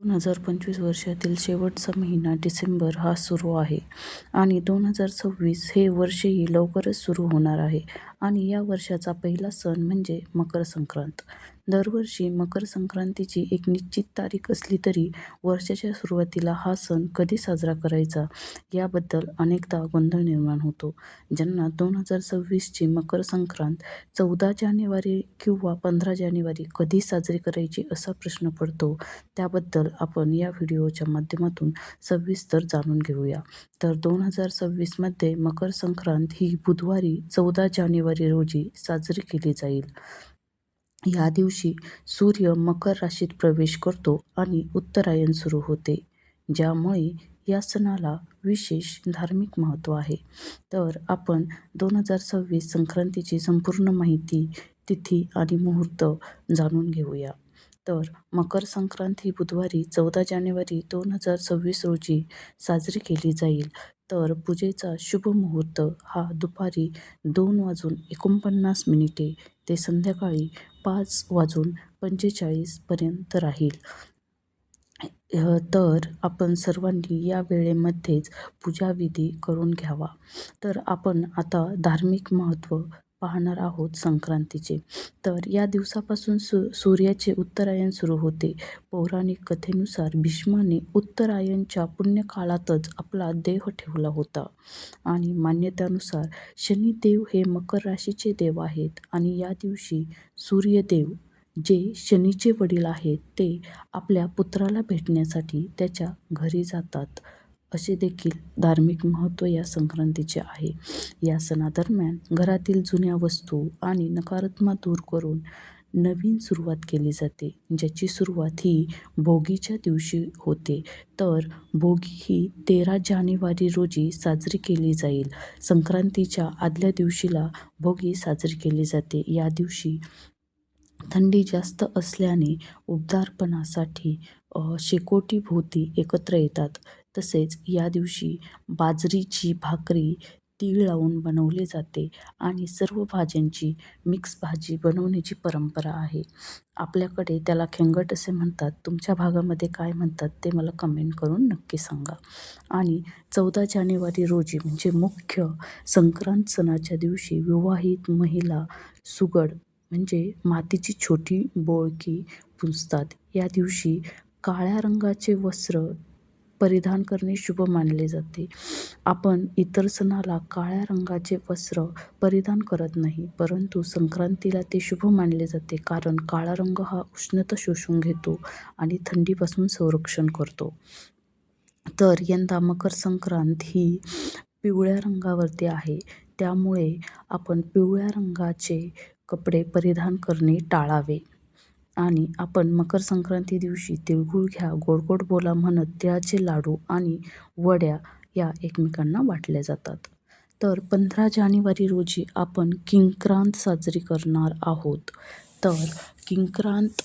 2025 वर्षातील शेवटचा महिना डिसेंबर हा सुरू आहे आणि 2026 हे वर्षही लवकरच सुरू होणार आहे. आणि या वर्षाचा पहिला सण म्हणजे मकर संक्रांत. दरवर्षी मकर संक्रांतीची एक निश्चित तारीख असली तरी वर्षाच्या सुरुवातीला हा सण कधी साजरा करायचा याबद्दल अनेकदा गोंधळ निर्माण होतो. ज्यांना 2026ची मकर संक्रांत 14 जानेवारी किंवा 15 जानेवारी कधी साजरी करायची असा प्रश्न पडतो, त्याबद्दल आपण या व्हिडिओच्या माध्यमातून सविस्तर जाणून घेऊया. तर 2026मध्ये मकर संक्रांत ही बुधवारी 14 जानेवारी रोजी साजरी केली जाईल. या दिवशी सूर्य मकर राशीत प्रवेश करतो आणि उत्तरायण सुरू होते, ज्यामुळे या सणाला विशेष धार्मिक महत्त्व आहे. तर आपण 2026 संक्रांतीची संपूर्ण माहिती, तिथी आणि मुहूर्त जाणून घेऊया. तर मकर संक्रांत ही बुधवारी 14 जानेवारी 2026 रोजी साजरी केली जाईल. तर पूजेचा शुभ मुहूर्त हा दुपारी 2:49 ते संध्याकाळी 5:45 पर्यंत राहील. तर आपण सर्वांनी या वेळेमध्येच पूजाविधी करून घ्यावा. तर आपण आता धार्मिक महत्त्व पाहणार आहोत संक्रांतीचे. तर या दिवसापासून सूर्याचे उत्तरायण सुरू होते. पौराणिक कथेनुसार भीष्माने उत्तरायणच्या पुण्यकाळातच आपला देह ठेवला होता आणि मान्यतेनुसार शनिदेव हे मकर राशीचे देव आहेत आणि या दिवशी सूर्यदेव, जे शनीचे वडील आहेत, ते आपल्या पुत्राला भेटण्यासाठी त्याच्या घरी जातात. असे देखील धार्मिक महत्त्व या संक्रांतीचे आहे. या सणादरम्यान घरातील जुन्या वस्तू आणि नकारात्मक दूर करून नवीन सुरुवात केली जाते, ज्याची सुरुवात ही भोगीच्या दिवशी होते. तर भोगी ही 13 जानेवारी रोजी साजरी केली जाईल. संक्रांतीच्या आदल्या दिवशीला भोगी साजरी केली जाते. या दिवशी थंडी जास्त असल्याने उबदारपणासाठी शेकोटीभोवती एकत्र येतात. तसेच या दिवशी बाजरीची भाकरी तीळ लावून बनवली जाते आणि सर्व भाज्यांची मिक्स भाजी बनवण्याची परंपरा आहे. आपल्याकडे त्याला खेंगट असे म्हणतात. तुमच्या भागामध्ये काय म्हणतात ते मला कमेंट करून नक्की सांगा. आणि 14 जानेवारी रोजी म्हणजे मुख्य संक्रांत सणाच्या दिवशी विवाहित महिला सुगड म्हणजे मातीची छोटी बोळकी पुजतात. या दिवशी काळ्या रंगाचे वस्त्र परिधान करणे शुभ मानले जाते. आपण इतर सणाला काळ्या रंगाचे वस्त्र परिधान करत नाही, परंतु संक्रांतीला ते शुभ मानले जाते, कारण काळा रंग हा उष्णता शोषून घेतो आणि थंडीपासून संरक्षण करतो. तर यंदा मकर संक्रांत ही पिवळ्या रंगावरती आहे, त्यामुळे आपण पिवळ्या रंगाचे कपडे परिधान करणे टाळावे. आणि आपण मकर संक्रांती दिवशी तिळगुळ घ्या, गोड गोड बोला म्हणत तिळाचे लाडू आणि वड्या या एकमेकांना वाटल्या जातात. तर 15 जानेवारी रोजी आपण किंक्रांत साजरी करणार आहोत. तर किंक्रांत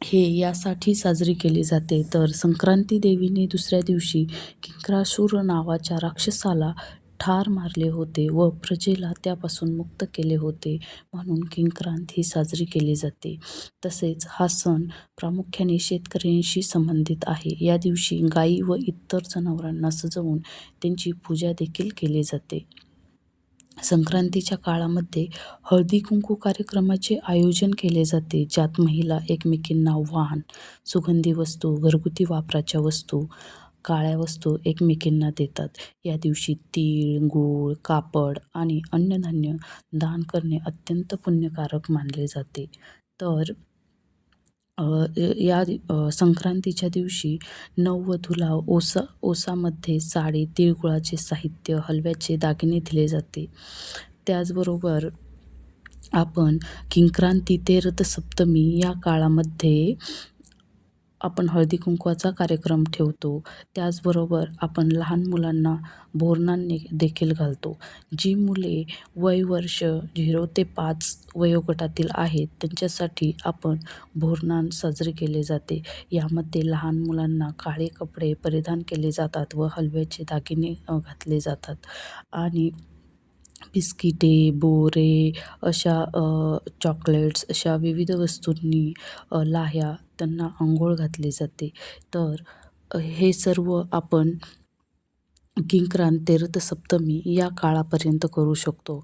हे यासाठी साजरी केली जाते, तर संक्रांती देवीने दुसऱ्या दिवशी किंक्रासुर नावाच्या राक्षसाला ठार मारले होते व प्रजेला त्यापासून मुक्त केले होते, म्हणून किंक्रांत ही साजरी केली जाते. तसेच हा सण प्रामुख्याने शेतकऱ्यांशी संबंधित आहे. या दिवशी गायी व इतर जनावरांना सजवून त्यांची पूजा देखील केली जाते. संक्रांतीच्या काळामध्ये हळदी कुंकू कार्यक्रमाचे आयोजन केले जाते, ज्यात महिला एकमेकींना वाण, सुगंधी वस्तू, घरगुती वापराच्या वस्तू, काळ्या वस्तू एकमेकींना देतात. या दिवशी तीळ, गूळ, कापड आणि अन्नधान्य दान करणे अत्यंत पुण्यकारक मानले जाते. तर संक्रांतीच्या दिवशी नववधूला ओसामध्ये साडी, तिळगुळाचे साहित्य, हलव्याचे दागिने दिले जाते. त्याचबरोबर आपण किंक्रांती ते रथसप्तमी या काळामध्ये आपण हळदी कुंकवाचा कार्यक्रम ठेवतो. त्याचबरोबर आपण लहान मुलांना बोरनान देखील घालतो. जी मुले वयवर्ष 0 ते 5 वयोगटातील आहेत, त्यांच्यासाठी आपण बोरनान साजरे केले जाते. यामध्ये लहान मुलांना काळे कपडे परिधान केले जातात व हलव्याचे दागिने घातले जातात. आणि बिस्किटे, बोरे अशा चॉकलेट्स अशा विविध वस्तूंनी लाह्या त्यांना अंघोळ घातली जाते. तर हे सर्व आपण किंक्रांत रथसप्तमी या काळापर्यंत करू शकतो.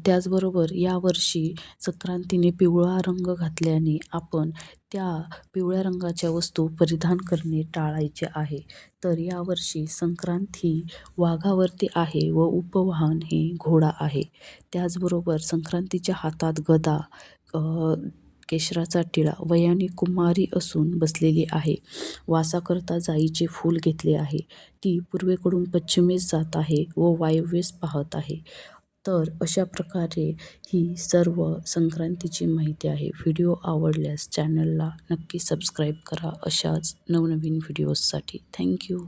त्याचबरोबर यावर्षी संक्रांतीने पिवळा रंग घातल्याने आपण त्या पिवळ्या रंगाच्या वस्तू परिधान करणे टाळायचे आहे. तर यावर्षी संक्रांत ही वाघावरती आहे व उपवाहन हे घोडा आहे. त्याचबरोबर संक्रांतीच्या हातात गदा, केशराचा टिळा, वयाने कुमारी असून बसलेली आहे. वासाकरता जाईचे फूल घेतले आहे. ती पूर्वेकडून पश्चिमेस जात आहे व वायव्येस पाहत आहे. तर अशा प्रकारे ही सर्व संक्रांतीची माहिती आहे. व्हिडिओ आवडल्यास चॅनलला नक्की सबस्क्राईब करा अशाच नवनवीन व्हिडिओजसाठी. थँक्यू.